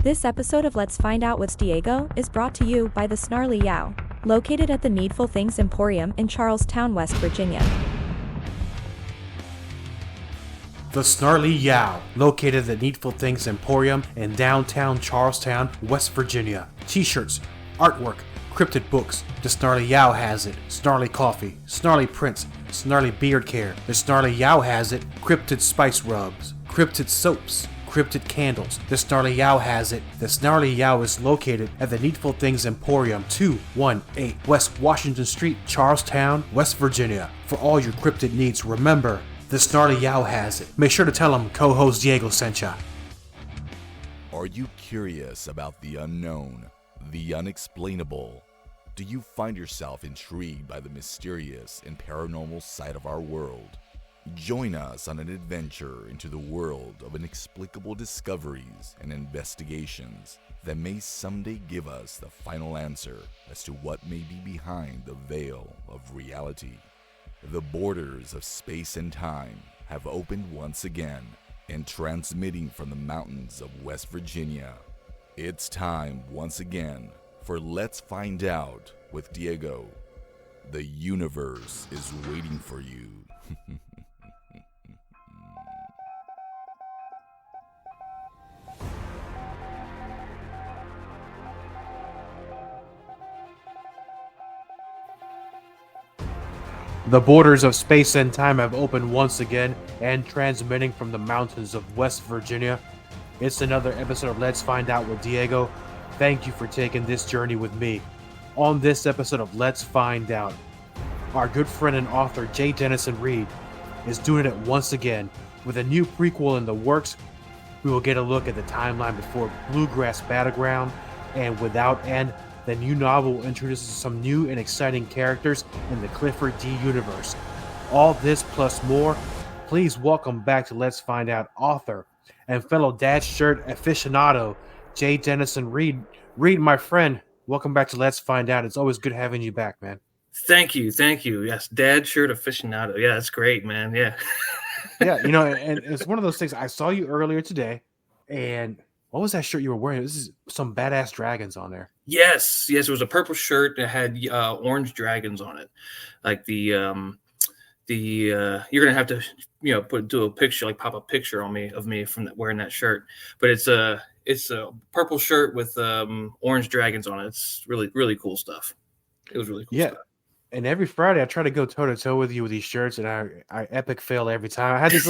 This episode of Let's Find Out What's Diego is brought to you by the Snarly Yow, located at the Needful Things Emporium in Charlestown, West Virginia. The Snarly Yow, located at the Needful Things Emporium in downtown Charlestown, West Virginia. T-shirts, artwork, cryptid books. The Snarly Yow has it. Snarly coffee, snarly prints, snarly beard care. The Snarly Yow has it. Cryptid spice rubs, cryptid soaps, cryptid candles. The Snarly Yow has it. The Snarly Yow is located at the Needful Things Emporium, 218 West Washington Street, Charlestown, West Virginia. For all your cryptid needs, remember, the Snarly Yow has it. Make sure to tell them CoHostDiego sent ya. Are you curious about the unknown, the unexplainable? Do you find yourself intrigued by the mysterious and paranormal side of our world? Join us on an adventure into the world of inexplicable discoveries and investigations that may someday give us the final answer as to what may be behind the veil of reality. The borders of space and time have opened once again, and transmitting from the mountains of West Virginia, it's time once again for Let's Find Out with Diego. The universe is waiting for you. The borders of space and time have opened once again, and transmitting from the mountains of West Virginia. It's another episode of Let's Find Out with Diego. Thank you for taking this journey with me. On this episode of Let's Find Out, our good friend and author Denison Reed is doing it once again with a new prequel in the works. We will get a look at the timeline before Bluegrass Battleground, and without end, the new novel introduces some new and exciting characters in the Clifford D universe. All this plus more. Please welcome back to Let's Find Out author and fellow dad shirt aficionado, Denison Reed. Reed, my friend, welcome back to Let's Find Out. It's always good having you back, man. Thank you. Yes, dad shirt aficionado. Yeah, that's great, man. Yeah. Yeah, and it's one of those things. I saw you earlier today, and what was that shirt you were wearing? This is some badass dragons on there. Yes. It was a purple shirt that had orange dragons on it. Like you're gonna have to do a picture, like pop a picture of me from wearing that shirt. But it's a purple shirt with orange dragons on it. It's really, really cool stuff. It was really cool stuff. And every Friday I try to go toe to toe with you with these shirts, and I epic fail every time. I had this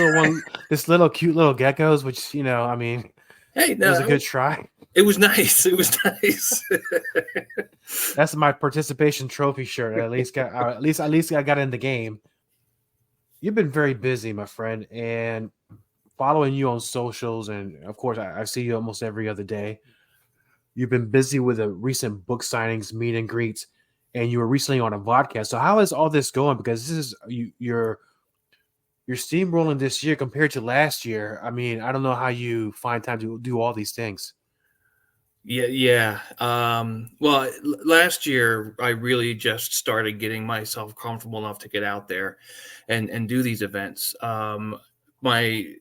little cute little geckos, which Hey, no, it was a good try. It was nice. That's my participation trophy shirt. At least I got in the game. You've been very busy, my friend, and following you on socials, and of course I see you almost every other day. You've been busy with the recent book signings, meet and greets, and you were recently on a podcast. So how is all this going? Because this is you're steamrolling this year compared to last year. I don't know how you find time to do all these things. Yeah. Well, last year I really just started getting myself comfortable enough to get out there and do these events. My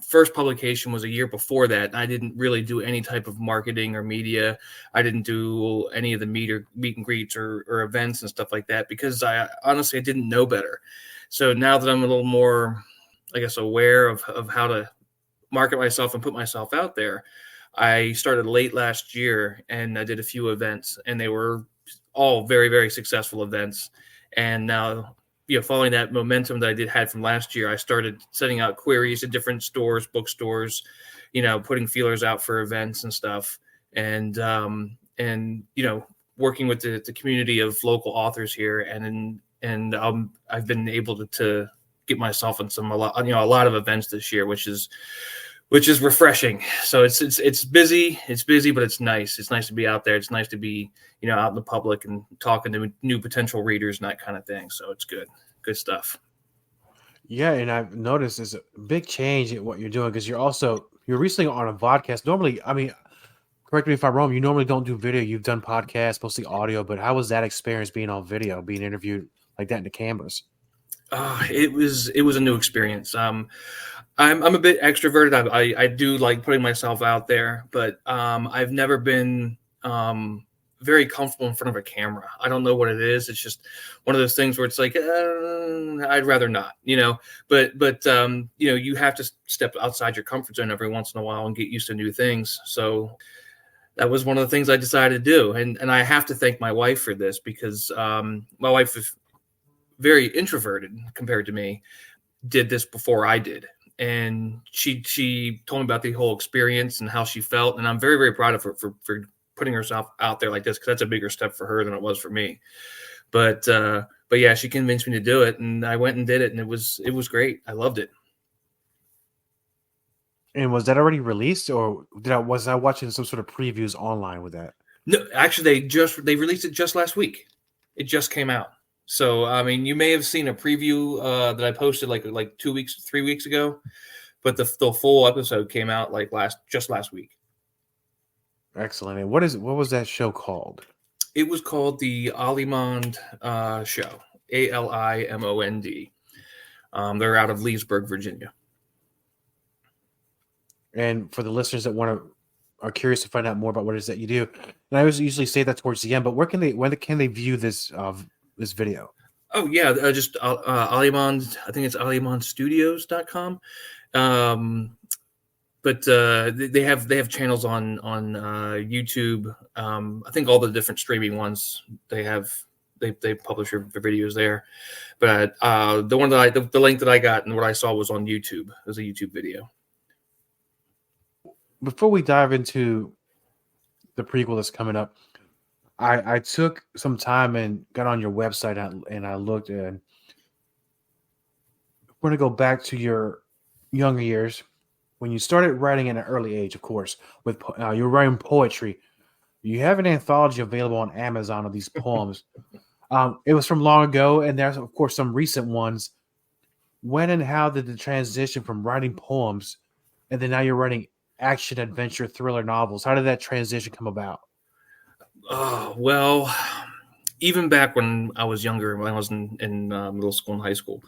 first publication was a year before that. I didn't really do any type of marketing or media. I didn't do any of the meet and greets or events and stuff like that because I honestly didn't know better. So now that I'm a little more, I guess, aware of how to market myself and put myself out there, I started late last year and I did a few events, and they were all very, very successful events. And now, following that momentum that I had from last year, I started sending out queries to different stores, bookstores, putting feelers out for events and stuff, and working with the community of local authors here, and I've been able to get myself in a lot of events this year, which is refreshing. So it's busy, but it's nice. It's nice to be out there. It's nice to be, out in the public and talking to new potential readers and that kind of thing. So it's good stuff. Yeah. And I've noticed there's a big change in what you're doing, because you're recently on a podcast. Normally, correct me if I'm wrong, you normally don't do video. You've done podcasts, mostly audio, but how was that experience being on video, being interviewed like that in the cameras? It was a new experience. I'm a bit extroverted. I do like putting myself out there, but I've never been very comfortable in front of a camera. I don't know what it is. It's just one of those things where it's like I'd rather not, But you have to step outside your comfort zone every once in a while and get used to new things. So that was one of the things I decided to do, and I have to thank my wife for this because my wife is very introverted compared to me. Did this before I did. And she told me about the whole experience and how she felt. And I'm very, very proud of her for putting herself out there like this, because that's a bigger step for her than it was for me. But yeah, she convinced me to do it, and I went and did it, and it was great. I loved it. And was that already released, or was I watching some sort of previews online with that? No, actually, they released it just last week. It just came out. So, I mean, you may have seen a preview that I posted like 3 weeks ago, but the full episode came out just last week. Excellent. And what was that show called? It was called the Alimond Show, Alimond. They're out of Leesburg, Virginia. And for the listeners that are curious to find out more about what it is that you do, and I usually say that towards the end, but when can they view this video? Oh yeah, just Alimond. I think it's alimondstudios.com. But they have channels on YouTube. I think all the different streaming ones they publish their videos there. But the link that I got and what I saw was on YouTube. It was a YouTube video. Before we dive into the prequel that's coming up, I took some time and got on your website and I looked, and we're going to go back to your younger years when you started writing at an early age, of course, with you're writing poetry. You have an anthology available on Amazon of these poems. It was from long ago, and there's, of course, some recent ones. When and how did the transition from writing poems and then now you're writing action, adventure, thriller novels, how did that transition come about? Well, even back when I was younger, when I was in middle school and high school,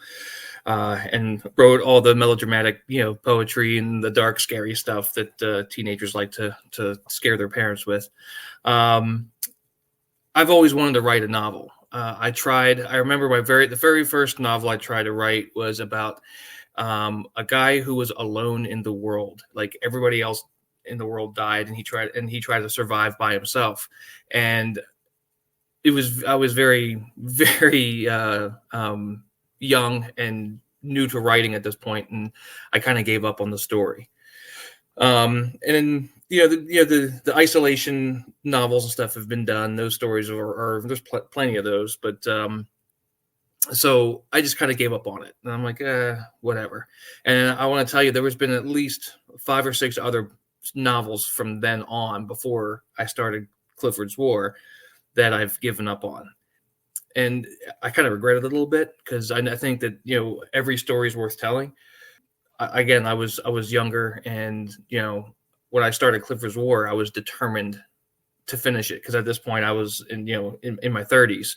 and wrote all the melodramatic, poetry and the dark, scary stuff that teenagers like to scare their parents with. I've always wanted to write a novel. I remember the very first novel I tried to write was about a guy who was alone in the world. Like everybody else in the world died, and he tried to survive by himself. And I was very, very young and new to writing at this point, and I kind of gave up on the story. And then the isolation novels and stuff have been done. Those stories are there's plenty of those, but so I just kind of gave up on it, and I'm like, whatever. And I want to tell you, there has been at least 5 or 6 other novels from then on, before I started Clifford's War, that I've given up on. And I kind of regret it a little bit, because I think that, every story is worth telling. I was younger, and, when I started Clifford's War, I was determined to finish it, because at this point I was in my 30s,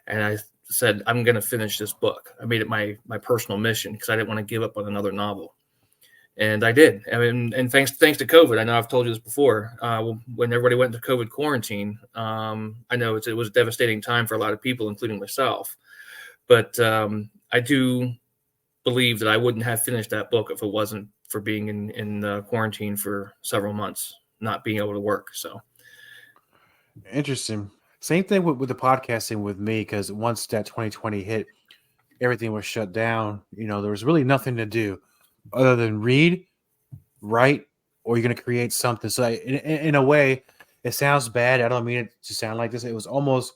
and I said, I'm going to finish this book. I made it my personal mission, because I didn't want to give up on another novel. And I did. And thanks to COVID, I know I've told you this before, when everybody went into COVID quarantine, I know it was a devastating time for a lot of people, including myself. But I do believe that I wouldn't have finished that book if it wasn't for being in quarantine for several months, not being able to work. So interesting. Same thing with the podcasting with me, because once that 2020 hit, everything was shut down. There was really nothing to do other than read, write, or you're going to create something. So in a way, it sounds bad. I don't mean it to sound like this. It was almost,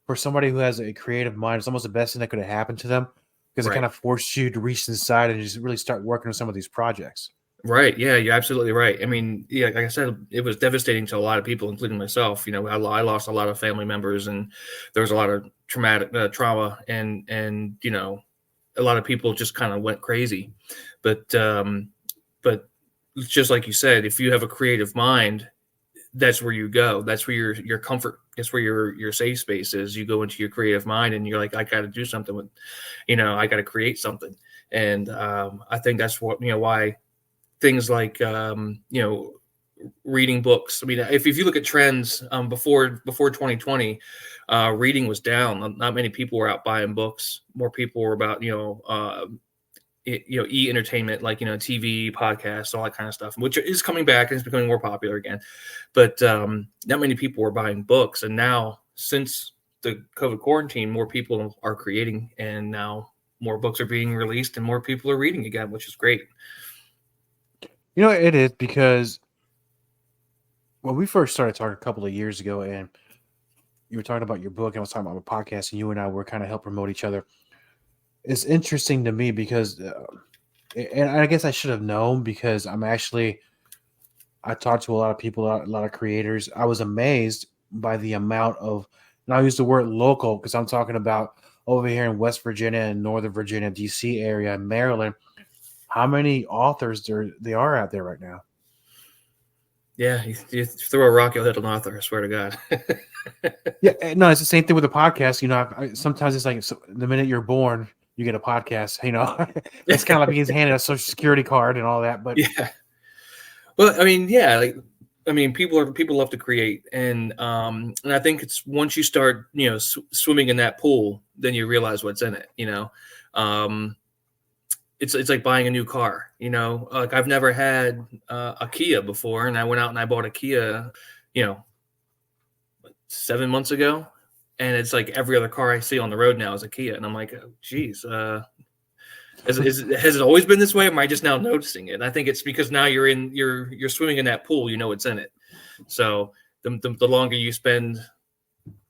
for somebody who has a creative mind, it's almost the best thing that could have happened to them, because it kind of forced you to reach inside and just really start working on some of these projects. Right. Yeah, you're absolutely right. I mean, yeah, like I said, it was devastating to a lot of people, including myself. I lost a lot of family members, and there was a lot of trauma, and a lot of people just kind of went crazy. But just like you said, if you have a creative mind, that's where you go. That's where your comfort. That's where your safe space is. You go into your creative mind, and you're like, I got to do something with, I got to create something. And I think that's what why things like reading books. I mean, if you look at trends before 2020, reading was down. Not many people were out buying books. More people were about e-entertainment, like TV, podcasts, all that kind of stuff, which is coming back and it's becoming more popular again. But not many people were buying books, and now since the COVID quarantine, more people are creating, and now more books are being released, and more people are reading again, which is great. It is, because when we first started talking a couple of years ago, and you were talking about your book, and I was talking about my podcast, and you and I were kind of help promote each other. It's interesting to me because, and I guess I should have known, because I talked to a lot of people, a lot of creators. I was amazed by the amount of, and I'll use the word local because I'm talking about over here in West Virginia and Northern Virginia, DC area, and Maryland, how many authors there are out there right now. Yeah, you throw a rock, you'll hit an author, I swear to God. Yeah, no, it's the same thing with the podcast. Sometimes it's like the minute you're born, you get a podcast. It's kind of like being handed a social security card and all that. But yeah, well, I mean, people love to create, and I think it's once you start, swimming in that pool, then you realize what's in it. It's like buying a new car. Like I've never had a Kia before, and I went out and I bought a Kia, 7 months ago. And it's like every other car I see on the road now is a Kia. And I'm like, oh, geez, has it always been this way? Or am I just now noticing it? And I think it's because now you're swimming in that pool, it's in it. So the longer you spend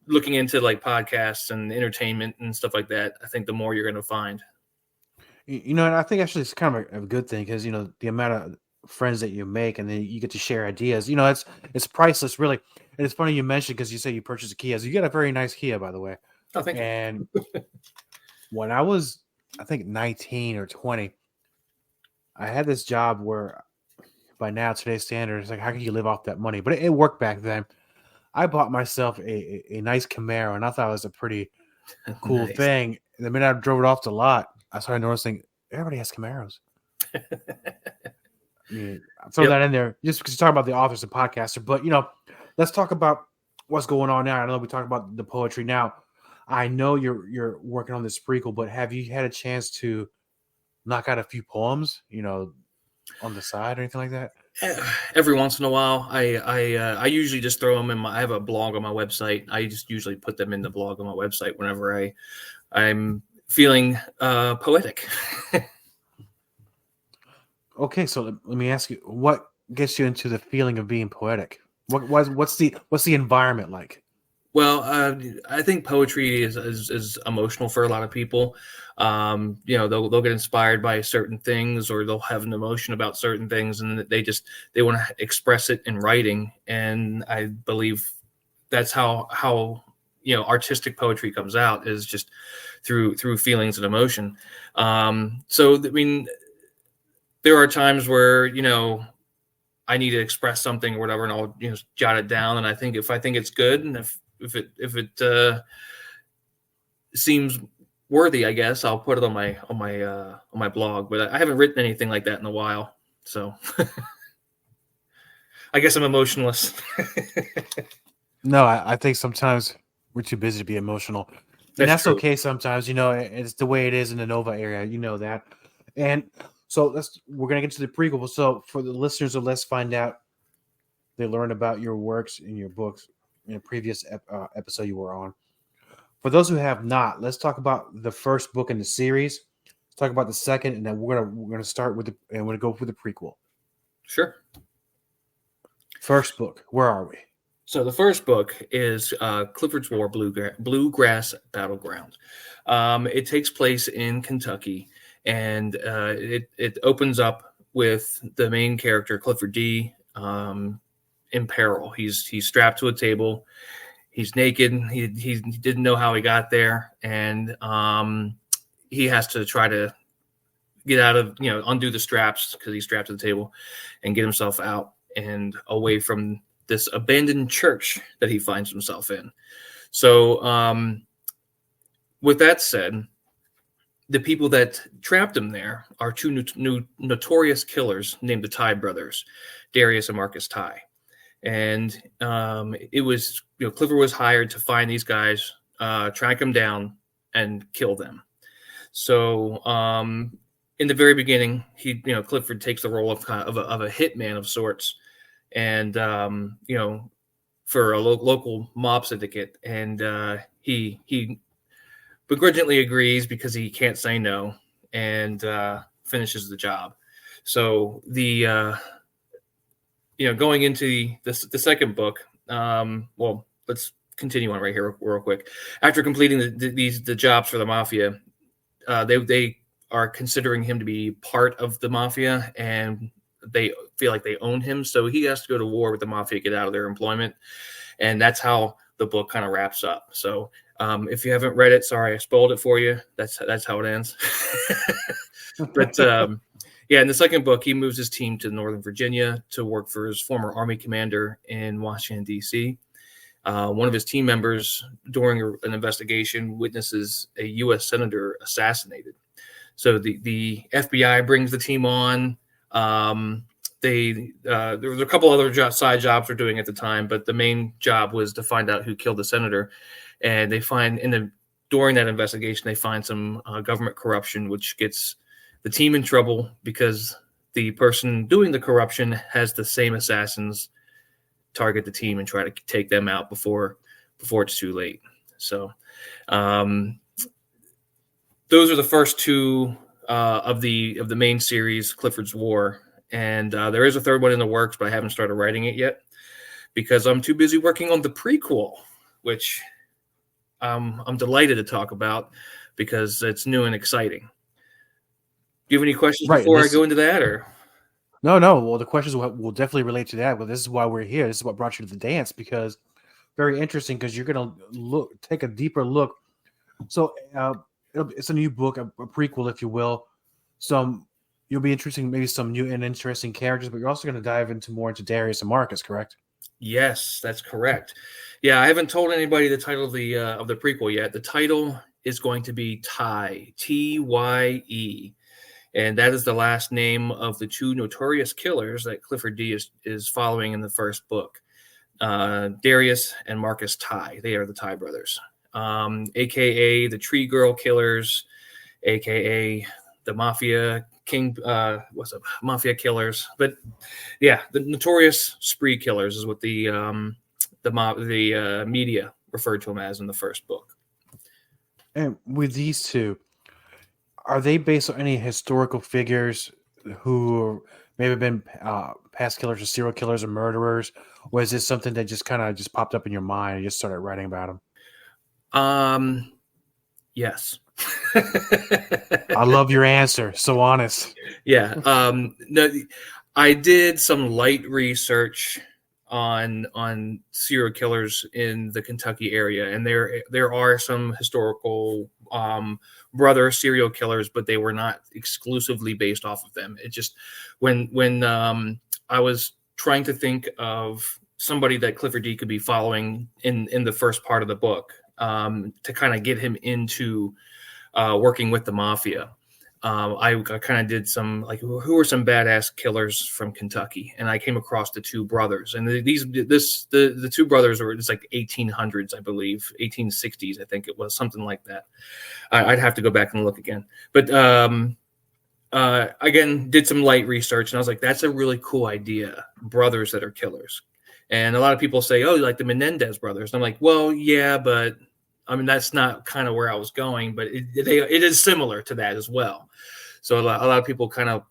looking into like podcasts and entertainment and stuff like that, I think the more you're going to find. And I think actually it's kind of a good thing, because, the amount of friends that you make, and then you get to share ideas, it's priceless, really. And it's funny you mentioned, because you say you purchased a Kia. So you got a very nice Kia, by the way. Oh, thank you. And when I was, I think 19 or 20, I had this job where, by now today's standards, it's like, how can you live off that money? But it worked back then. I bought myself a nice Camaro, and I thought it was a pretty cool Nice. thing. And the minute I drove it off the lot, I started noticing everybody has Camaros. I'll throw that in there just because you talk about the authors and podcaster. But, let's talk about what's going on now. I know we talk about the poetry now. I know you're working on this prequel, but have you had a chance to knock out a few poems, on the side or anything like that? Every once in a while, I usually just throw them in I have a blog on my website. I just usually put them in the blog on my website whenever I'm feeling poetic. Okay, so let me ask you, what gets you into the feeling of being poetic? What's the environment like? Well, I think poetry is emotional for a lot of people. They'll get inspired by certain things, or they'll have an emotion about certain things, and they want to express it in writing. And I believe that's how artistic poetry comes out, is just through feelings and emotion. So I mean, there are times where I need to express something or whatever, and I'll jot it down. And I think if it's good, and if it seems worthy, I guess I'll put it on my blog. But I haven't written anything like that in a while, so I guess I'm emotionless. No, I think sometimes we're too busy to be emotional, and that's okay. Sometimes it's the way it is in the Nova area. That, and so we're gonna get to the prequel. So for the listeners of Let's Find Out, they learned about your works in your books in a previous episode you were on. For those who have not, let's talk about the first book in the series. Let's talk about the second, and then we're gonna start with and we're gonna go for the prequel. Sure. First book. Where are we? So the first book is Clifford's War, Bluegrass Battleground. It takes place in Kentucky, and it opens up with the main character, Clifford D, in peril. He's strapped to a table. He's naked. He didn't know how he got there, and he has to try to get out of, undo the straps because he's strapped to the table, and get himself out and away from this abandoned church that he finds himself in. So with that said, the people that trapped him there are two notorious killers named the Tye brothers, Darius and Marcus Tye. And it was, Clifford was hired to find these guys, track them down, and kill them. So in the very beginning, Clifford takes the role of a hitman of sorts, and for a local mob syndicate, and he begrudgingly agrees because he can't say no, and finishes the job. So going into the second book, well, let's continue on right here real quick. After completing the jobs for the mafia, they are considering him to be part of the mafia, and they feel like they own him. So he has to go to war with the mafia, get out of their employment. And that's how the book kind of wraps up. So if you haven't read it, sorry, I spoiled it for you. That's how it ends. But in the second book, he moves his team to Northern Virginia to work for his former Army commander in Washington, D.C. One of his team members, during an investigation, witnesses a U.S. senator assassinated. So the FBI brings the team on. There was a couple other side jobs they're doing at the time, but the main job was to find out who killed the senator. And they find during that investigation, they find some government corruption, which gets the team in trouble because the person doing the corruption has the same assassins target the team and try to take them out before it's too late. So those are the first two of the main series, Clifford's War. And there is a third one in the works, but I haven't started writing it yet because I'm too busy working on the prequel, which I'm delighted to talk about because it's new and exciting. Do you have any questions before I go into that, or? No. Well, the questions will definitely relate to that. Well, this is why we're here. This is what brought you to the dance, because very interesting, because you're going to take a deeper look. So it's a new book, a prequel, if you will. You'll be interesting, maybe some new and interesting characters, but you're also going to dive more into Darius and Marcus, correct? Yes, that's correct. Yeah, I haven't told anybody the title of the prequel yet. The title is going to be Tye, Tye, and that is the last name of the two notorious killers that Clifford D is following in the first book. Darius and Marcus Tye. They are the Tye brothers, aka the Tree Girl Killers, aka the Mafia Mafia Killers. But yeah, the notorious spree killers is what the media referred to them as in the first book. And with these two, are they based on any historical figures who may have been past killers or serial killers or murderers? Or is this something that just kind of just popped up in your mind and you just started writing about them? Yes. I love your answer. So honest. Yeah. No, I did some light research on serial killers in the Kentucky area, and there are some historical brother serial killers, but they were not exclusively based off of them. It just when I was trying to think of somebody that Clifford D could be following in the first part of the book, to kind of get him into working with the mafia. I kind of did some who are some badass killers from Kentucky, and I came across the two brothers. And the two brothers were it's like 1800s, I believe, 1860s, I think it was, something like that. I'd have to go back and look again, but again, did some light research, and I was like, that's a really cool idea, brothers that are killers. And a lot of people say, oh, like the Menendez brothers. And I'm like, well, yeah, but I mean, that's not kind of where I was going, but it is similar to that as well. So a lot of people kind of,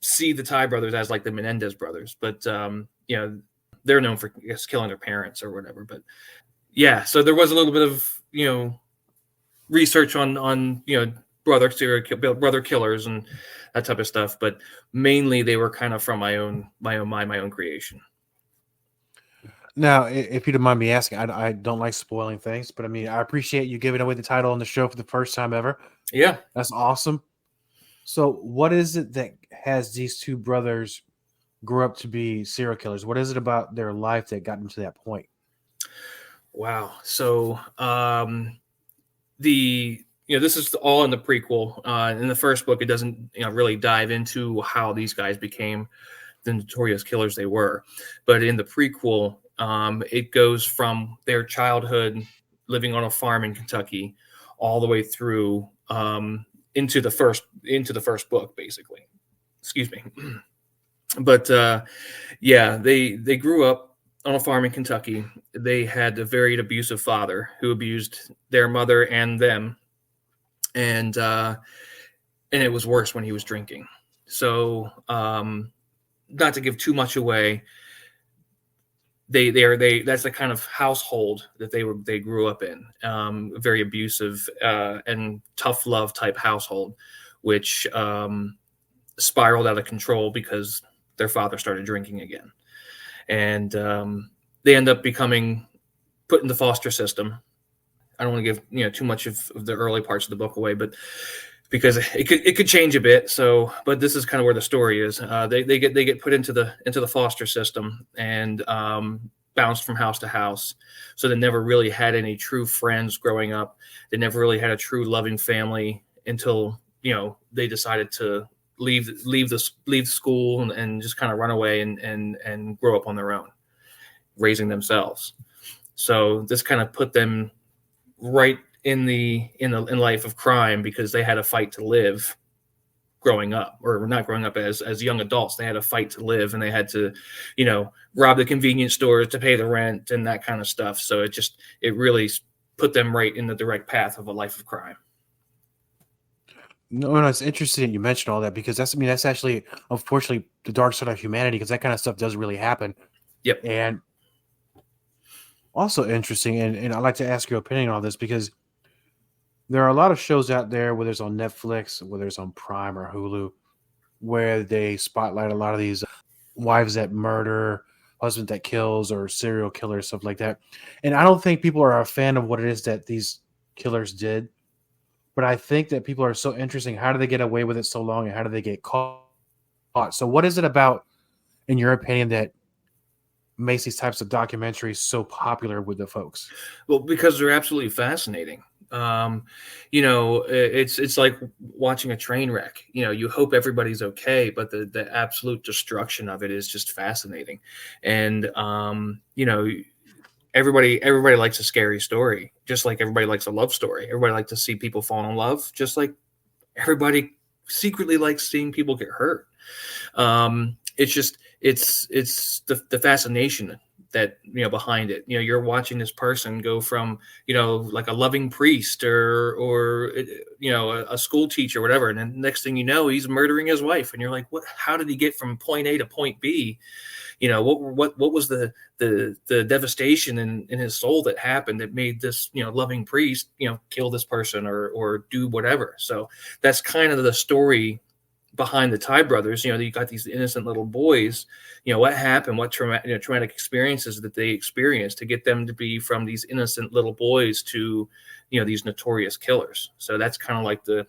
see the Tye brothers as like the Menendez brothers, but, they're known for, I guess, killing their parents or whatever. But yeah, so there was a little bit of, research on brother killers and that type of stuff. But mainly they were kind of from my own creation. Now, if you don't mind me asking, I don't like spoiling things, but I mean, I appreciate you giving away the title on the show for the first time ever. Yeah. That's awesome. So what is it that has these two brothers grew up to be serial killers? What is it about their life that got them to that point? Wow. So this is all in the prequel. In the first book, it doesn't really dive into how these guys became the notorious killers they were, but in the prequel, it goes from their childhood living on a farm in Kentucky all the way through into the first book, basically. Excuse me. But they grew up on a farm in Kentucky. They had a very abusive father who abused their mother and them, and it was worse when he was drinking. So, not to give too much away, they that's the kind of household that they grew up in, a very abusive and tough love type household, which spiraled out of control because their father started drinking again, and they end up becoming put in the foster system. I don't want to give too much of the early parts of the book away, but because it could change a bit. So, but this is kind of where the story is. They get put into the foster system and bounced from house to house. So they never really had any true friends growing up. They never really had a true loving family until they decided to leave the school and just kind of run away and grow up on their own, raising themselves. So this kind of put them right in life of crime, because they had a fight to live growing up, or not growing up as young adults. They had a fight to live, and they had to, rob the convenience stores to pay the rent and that kind of stuff. So it really put them right in the direct path of a life of crime. No, it's interesting you mentioned all that, because that's actually, unfortunately, the dark side of humanity, because that kind of stuff does really happen. Yep. And also interesting, and I'd like to ask your opinion on this, because there are a lot of shows out there, whether it's on Netflix, whether it's on Prime or Hulu, where they spotlight a lot of these wives that murder, husband that kills, or serial killers, stuff like that. And I don't think people are a fan of what it is that these killers did, but I think that people are so interesting. How do they get away with it so long, and how do they get caught? So what is it about, in your opinion, that makes these types of documentaries so popular with the folks? Well, because they're absolutely fascinating. It's like watching a train wreck. You hope everybody's okay, but the absolute destruction of it is just fascinating. And everybody likes a scary story, just like everybody likes a love story. Everybody likes to see people fall in love, just like everybody secretly likes seeing people get hurt. It's the fascination that behind it. You're watching this person go from like a loving priest or a school teacher or whatever, and then next thing you know, he's murdering his wife, and you're like, what? How did he get from point A to point B? What was the devastation in his soul that happened that made this loving priest kill this person or do whatever? So that's kind of the story behind the Ty brothers. You got these innocent little boys. What happened? What traumatic experiences that they experienced to get them to be from these innocent little boys to these notorious killers. So that's kind of like the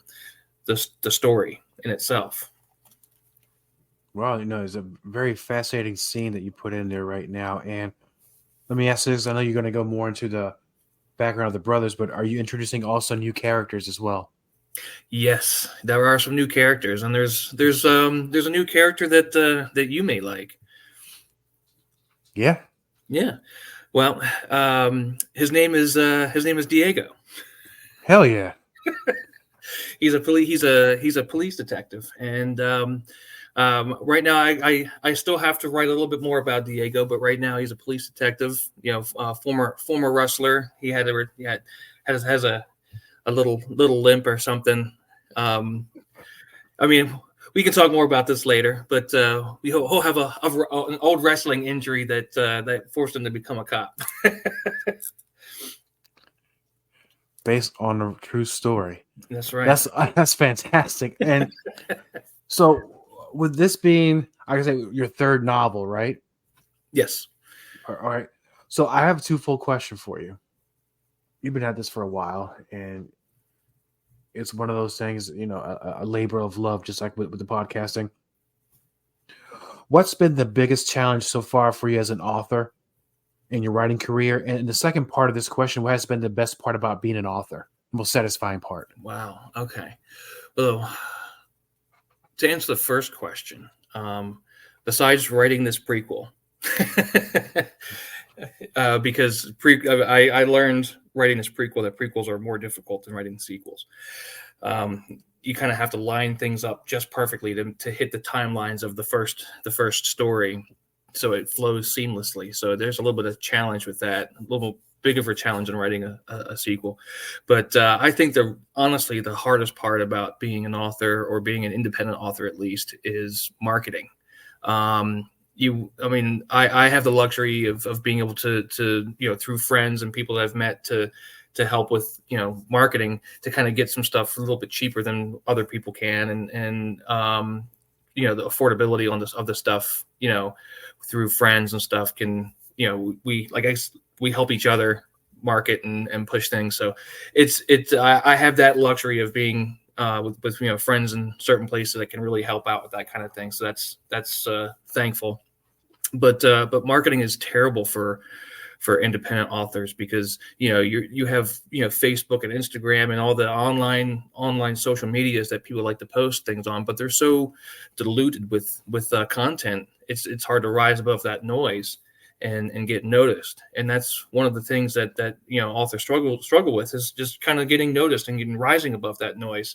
story in itself. Well, it's a very fascinating scene that you put in there right now. And let me ask this: I know you're going to go more into the background of the brothers, but are you introducing also new characters as well? Yes, there are some new characters, and there's a new character that you may like. Yeah. Well, his name is Diego. Hell yeah. He's a police detective, and right now I still have to write a little bit more about Diego, but right now he's a police detective. Former wrestler. He has a little limp or something. I mean, we can talk more about this later, but he'll have an old wrestling injury that forced him to become a cop. Based on a true story. That's right. That's fantastic. And so, with this being, I can say, your third novel, right? Yes. All right. So I have a twofold question for you. You've been at this for a while, and it's one of those things, a labor of love, just like with the podcasting. What's been the biggest challenge so far for you as an author in your writing career? And the second part of this question, what has been the best part about being an author? The most satisfying part? Wow. Okay. Well, to answer the first question, besides writing this prequel, because I learned writing this prequel that prequels are more difficult than writing sequels. You kind of have to line things up just perfectly to hit the timelines of the first story, so it flows seamlessly. So there's a little bit of challenge with that, a little bigger of a challenge than writing a sequel. But I think honestly the hardest part about being an author, or being an independent author at least, is marketing. I have the luxury of being able to through friends and people that I've met to help with marketing, to kind of get some stuff a little bit cheaper than other people can, and the affordability of the stuff through friends and stuff can we help each other market and push things. So I have that luxury of being with friends in certain places that can really help out with that kind of thing. So that's thankful. But marketing is terrible for independent authors, because you have Facebook and Instagram and all the online social medias that people like to post things on, but they're so diluted with content. It's hard to rise above that noise and get noticed. And that's one of the things that authors struggle with, is just kind of getting noticed and rising above that noise.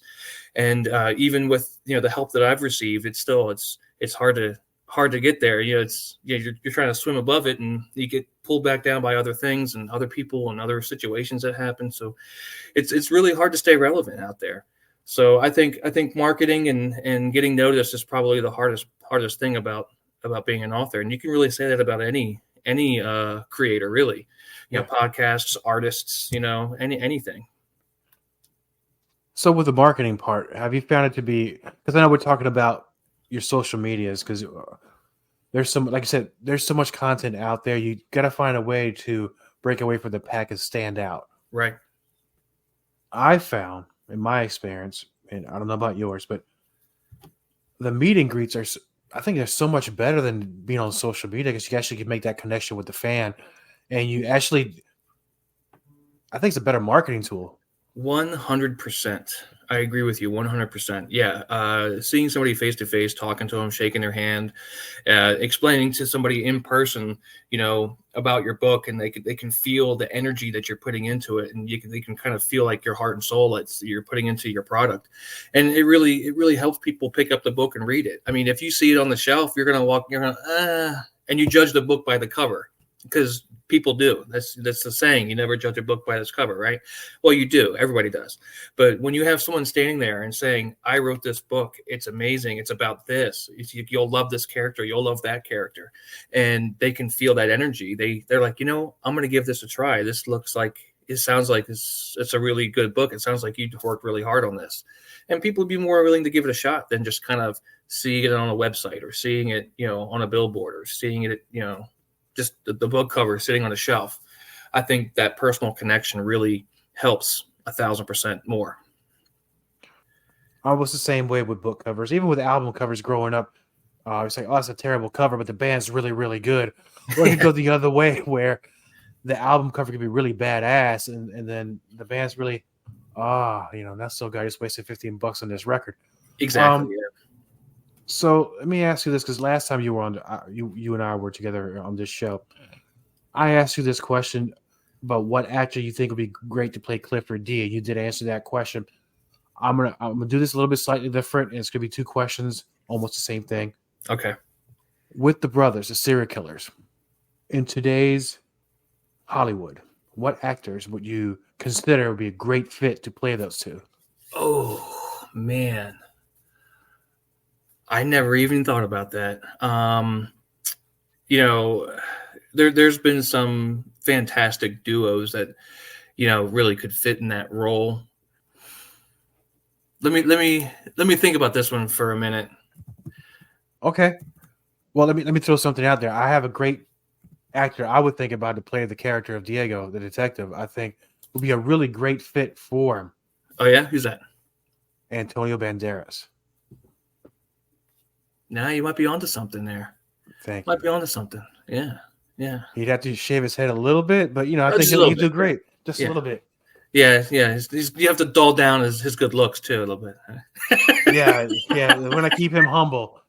And even with the help that I've received, it's hard to get there. You're trying to swim above it, and you get pulled back down by other things and other people and other situations that happen. So it's really hard to stay relevant out there. So I think marketing and getting noticed is probably the hardest thing about being an author. And you can really say that about any creator, really. Podcasts, artists, anything. So with the marketing part, have you found it to be, because I know we're talking about your social medias, because there's like I said, there's so much content out there. You got to find a way to break away from the pack and stand out. Right. I found, in my experience, and I don't know about yours, but the meet and greets I think they're so much better than being on social media, because you actually can make that connection with the fan, and I think it's a better marketing tool. 100%. I agree with you 100%. Yeah. Seeing somebody face to face, talking to them, shaking their hand, explaining to somebody in person, about your book, and they can feel the energy that you're putting into it, and they can kind of feel like your heart and soul you're putting into your product. And it really helps people pick up the book and read it. I mean, if you see it on the shelf, and you judge the book by the cover, because people do. That's the saying. You never judge a book by its cover, right? Well, you do. Everybody does. But when you have someone standing there and saying, I wrote this book, it's amazing, it's about this, you'll love this character, you'll love that character, and they can feel that energy, they're like, I'm going to give this a try. It sounds like it's a really good book. It sounds like you worked really hard on this. And people would be more willing to give it a shot than just kind of seeing it on a website, or seeing it, on a billboard, or seeing it, just the book cover sitting on a shelf. I think that personal connection really helps 1,000% more. I was the same way with book covers, even with album covers growing up. I was like, oh, that's a terrible cover, but the band's really, really good. Or you go the other way, where the album cover could be really badass, and then the band's really, that's so good. I just wasted $15 on this record. Exactly. Yeah. So let me ask you this, because last time you were on, you and I were together on this show, I asked you this question about what actor you think would be great to play Clifford D, and you did answer that question. I'm gonna do this a little bit slightly different, and it's gonna be two questions, almost the same thing. Okay. With the brothers, the serial killers, in today's Hollywood, what actors would you consider would be a great fit to play those two? Oh man, I never even thought about that. There's been some fantastic duos that, really could fit in that role. Let me think about this one for a minute. Okay. Well, let me throw something out there. I have a great actor I would think about to play the character of Diego, the detective. I think would be a really great fit for him. Oh yeah, who's that? Antonio Banderas. Now you might be onto something there. Thank Might you. be onto something. Yeah. Yeah. He'd have to shave his head a little bit, but I think Just a little he'd do bit. great. Just a Yeah. little bit. Yeah. Yeah. You have to dull down his good looks too a little bit. Yeah. When I keep him humble.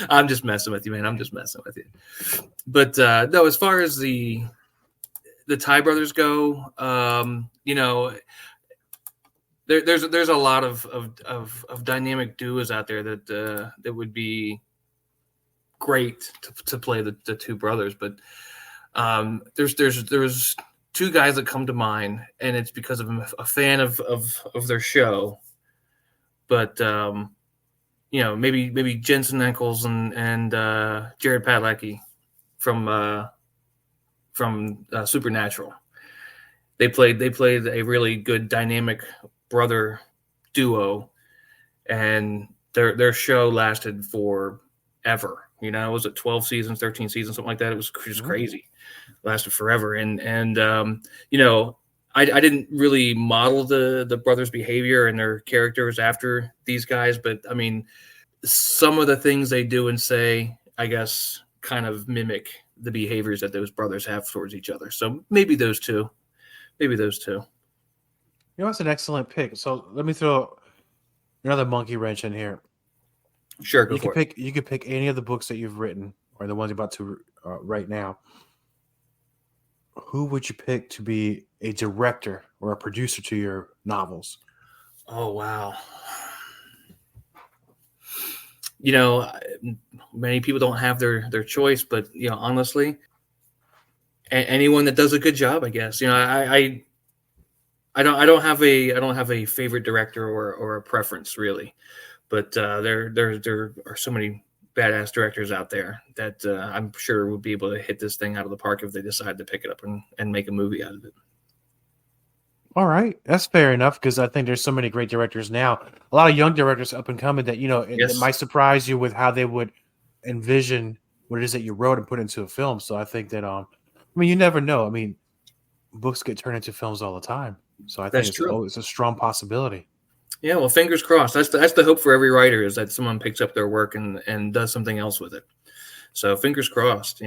I'm just messing with you, man. I'm just messing with you. But no, as far as the Ty brothers go, there's a lot of dynamic duos out there that would be great to play the two brothers. But there's two guys that come to mind, and it's because I'm a fan of their show. But maybe Jensen Ackles and Jared Padalecki from Supernatural. They played a really good dynamic brother duo, and their show lasted forever. Was it 12 seasons, 13 seasons, something like that? It was just crazy. Lasted forever, and I didn't really model the brothers' behavior and their characters after these guys, but I mean, some of the things they do and say, I guess, kind of mimic the behaviors that those brothers have towards each other. So maybe those two. That's an excellent pick. So let me throw another monkey wrench in here. Sure, go for it. You could pick any of the books that you've written or the ones you're about to write now. Who would you pick to be a director or a producer to your novels? Oh, wow. Many people don't have their choice, but honestly, anyone that does a good job, I guess. I don't have a favorite director or a preference really, but there are so many badass directors out there that I'm sure would be able to hit this thing out of the park if they decide to pick it up and make a movie out of it. All right, that's fair enough, because I think there's so many great directors now. A lot of young directors up and coming that it might surprise you with how they would envision what it is that you wrote and put into a film. So I think that you never know. I mean, books get turned into films all the time, so I think it's a strong possibility. Yeah, well, fingers crossed. That's the hope for every writer, is that someone picks up their work and does something else with it. So fingers crossed,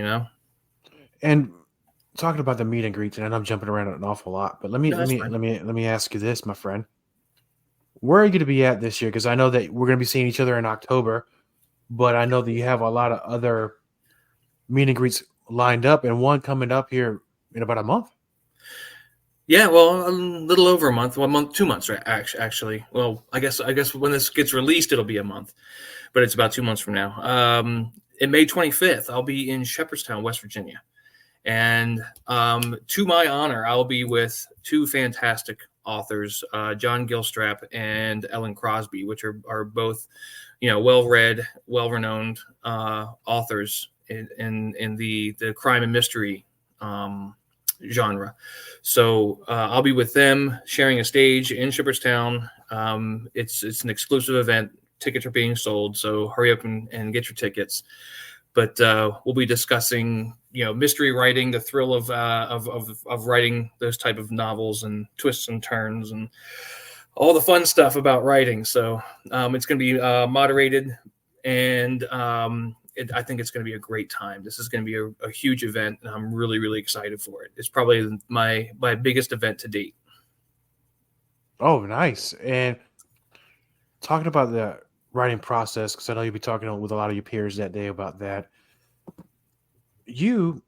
And talking about the meet and greets, and I know I'm jumping around an awful lot, but let me ask you this, my friend. Where are you going to be at this year? Because I know that we're going to be seeing each other in October, but I know that you have a lot of other meet and greets lined up, and one coming up here in about a month. Yeah, well, a little over a month. 1 month, 2 months, right? Actually, well, I guess when this gets released, it'll be a month, but it's about 2 months from now. In May 25th, I'll be in Shepherdstown, West Virginia, and to my honor, I'll be with two fantastic authors, John Gilstrap and Ellen Crosby, which are both, well-read, well-renowned authors in the crime and mystery genre. So I'll be with them sharing a stage in Shepherdstown. It's an exclusive event. Tickets are being sold, so hurry up and get your tickets. But we'll be discussing, mystery writing, the thrill of writing those type of novels, and twists and turns, and all the fun stuff about writing. So it's going to be moderated, and I think it's going to be a great time. This is going to be a huge event, and I'm really, really excited for it. It's probably my biggest event to date. Oh, nice. And talking about the writing process, because I know you'll be talking with a lot of your peers that day about that. You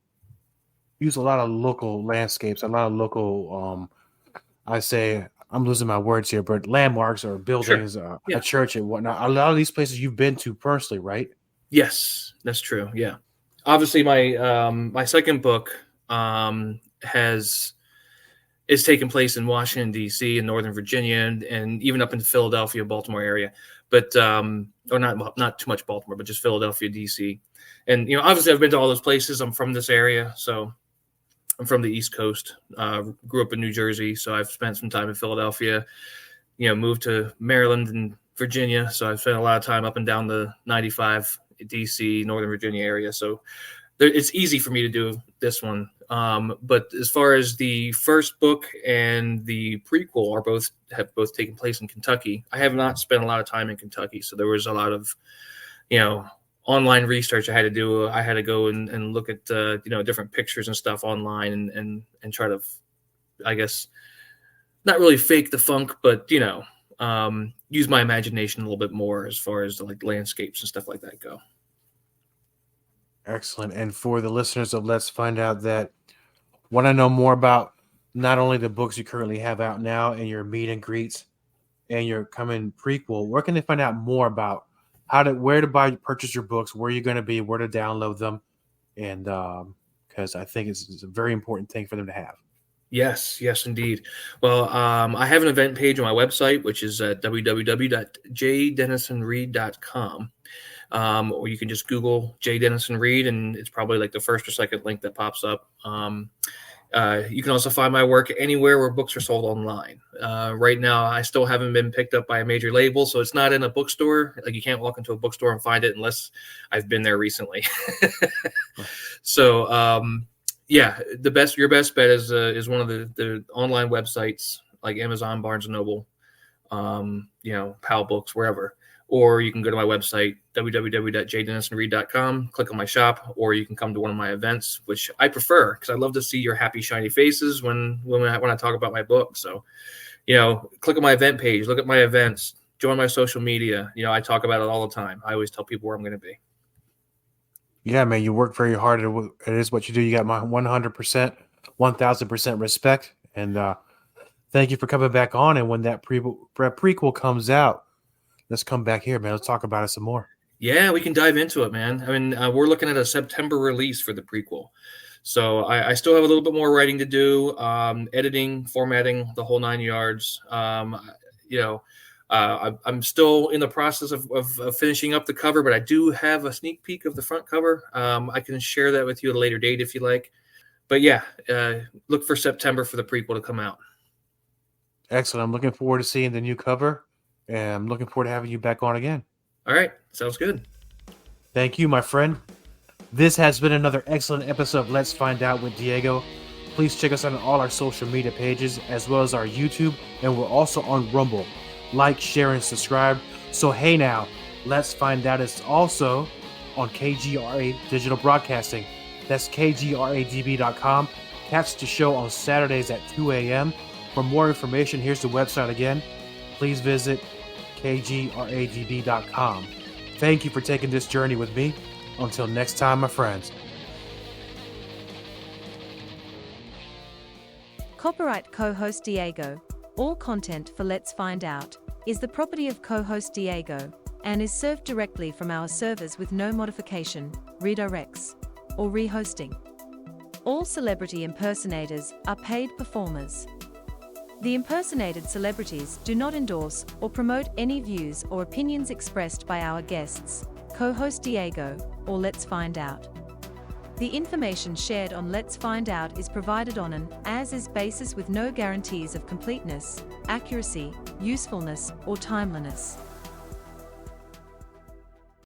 use a lot of local landscapes, a lot of local, I say, I'm losing my words here, but landmarks or buildings, Sure. A church and whatnot. A lot of these places you've been to personally, right? Yes, that's true. Yeah. Obviously, my second book is taking place in Washington, D.C., in Northern Virginia, and even up in Philadelphia, Baltimore area. But or not too much Baltimore, but just Philadelphia, D.C. And obviously, I've been to all those places. I'm from this area, so I'm from the East Coast. Grew up in New Jersey, so I've spent some time in Philadelphia. Moved to Maryland and Virginia, so I've spent a lot of time up and down the 95, D.C., Northern Virginia area. So it's easy for me to do this one. But as far as the first book and the prequel have both taken place in Kentucky, I have not spent a lot of time in Kentucky. So there was a lot of, online research I had to do. I had to go and look at different pictures and stuff online and try to, I guess, not really fake the funk, but use my imagination a little bit more as far as like landscapes and stuff like that go. Excellent. And for the listeners of Let's Find Out that want to know more about not only the books you currently have out now and your meet and greets and your coming prequel, where can they find out more about where to purchase your books, where you're going to be, where to download them, and because I think it's a very important thing for them to have. Yes, indeed. Well, I have an event page on my website, which is www.jdenisonreed.com. Or you can just Google J. Denison Reed, and it's probably like the first or second link that pops up. You can also find my work anywhere where books are sold online. Right now, I still haven't been picked up by a major label, so it's not in a bookstore. Like, you can't walk into a bookstore and find it unless I've been there recently. So, your best bet is one of the online websites like Amazon, Barnes and Noble, PAL Books, wherever. Or you can go to my website, www.jdenisonreed.com, click on my shop, or you can come to one of my events, which I prefer because I love to see your happy, shiny faces when I talk about my book. So, click on my event page, look at my events, join my social media. I talk about it all the time. I always tell people where I'm going to be. Yeah, man, you work very hard. It is what you do. You got my 100%, 1,000% respect. And thank you for coming back on. And when that prequel comes out, let's come back here, man. Let's talk about it some more. Yeah, we can dive into it, man. I mean, we're looking at a September release for the prequel. So I still have a little bit more writing to do, editing, formatting, the whole 9 yards. I'm still in the process of finishing up the cover, but I do have a sneak peek of the front cover. I can share that with you at a later date if you like. But yeah, look for September for the prequel to come out. Excellent. I'm looking forward to seeing the new cover. And I'm looking forward to having you back on again. All right. Sounds good. Thank you, my friend. This has been another excellent episode of Let's Find Out with Diego. Please check us out on all our social media pages, as well as our YouTube, and we're also on Rumble. Like, share, and subscribe. So, hey now, Let's Find Out is also on KGRA Digital Broadcasting. That's KGRADB.com. Catch the show on Saturdays at 2 a.m. For more information, here's the website again. Please visit KGRADB.com. Thank you for taking this journey with me. Until next time, my friends. Copyright CoHostDiego. All content for Let's Find Out is the property of CoHostDiego and is served directly from our servers with no modification, redirects, or rehosting. All celebrity impersonators are paid performers. The impersonated celebrities do not endorse or promote any views or opinions expressed by our guests, CoHostDiego, or Let's Find Out. The information shared on Let's Find Out is provided on an as-is basis with no guarantees of completeness, accuracy, usefulness, or timeliness.